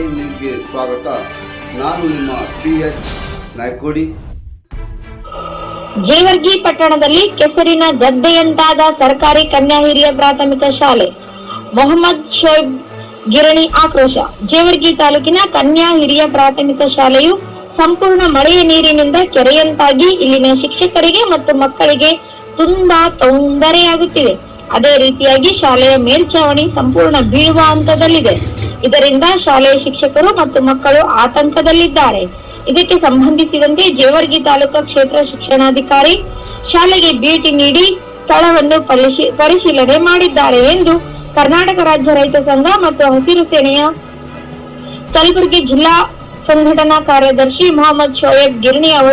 ನ್ಯೂಸ್ಗೆ ಸ್ವಾಗತ. ನಾನು ನಿಮ್ಮ PH ನಾಯ್ಕೋಡಿ. ಜೇವರ್ಗಿ ಪಟ್ಟಣದಲ್ಲಿ ಕೆಸರಿನ ಗದ್ದೆಯಂತಾದ ಸರ್ಕಾರಿ ಕನ್ಯಾ ಹಿರಿಯ ಪ್ರಾಥಮಿಕ ಶಾಲೆ. ಮೊಹಮ್ಮದ್ ಶೋಯಬ್ ಗಿರಣಿ ಆಕ್ರೋಶ. ಜೇವರ್ಗಿ ತಾಲೂಕಿನ ಕನ್ಯಾ ಹಿರಿಯ ಪ್ರಾಥಮಿಕ ಶಾಲೆಯು ಸಂಪೂರ್ಣ ಮಳೆಯ ನೀರಿನಿಂದ ಕೆರೆಯಂತಾಗಿ ಇಲ್ಲಿನ ಶಿಕ್ಷಕರಿಗೆ ಮತ್ತು ಮಕ್ಕಳಿಗೆ ತುಂಬಾ ತೊಂದರೆಯಾಗುತ್ತಿದೆ. ಅದೇ ರೀತಿಯಾಗಿ ಶಾಲೆಯ ಮೇಲ್ಛಾವಣಿ ಸಂಪೂರ್ಣ ಬೀಳುವ ಹಂತದಲ್ಲಿದೆ. ಇದರಿಂದ ಶಾಲೆಯ ಶಿಕ್ಷಕರು ಮತ್ತು ಮಕ್ಕಳು ಆತಂಕದಲ್ಲಿದ್ದಾರೆ. ಇದಕ್ಕೆ ಸಂಬಂಧಿಸಿದಂತೆ ಜೇವರ್ಗಿ ತಾಲೂಕಾ ಕ್ಷೇತ್ರ ಶಿಕ್ಷಣಾಧಿಕಾರಿ ಶಾಲೆಗೆ ಭೇಟಿ ನೀಡಿ ಸ್ಥಳವನ್ನು ಪರಿಶೀಲನೆ ಮಾಡಿದ್ದಾರೆ ಎಂದು ಕರ್ನಾಟಕ ರಾಜ್ಯ ರೈತ ಸಂಘ ಮತ್ತು ಹಸಿರು ಸೇನೆಯ ಕಲಬುರಗಿ ಜಿಲ್ಲಾ ಸಂಘಟನಾ ಕಾರ್ಯದರ್ಶಿ ಮೊಹಮ್ಮದ್ ಶೋಯಬ್ ಗಿರಣಿ ಅವರು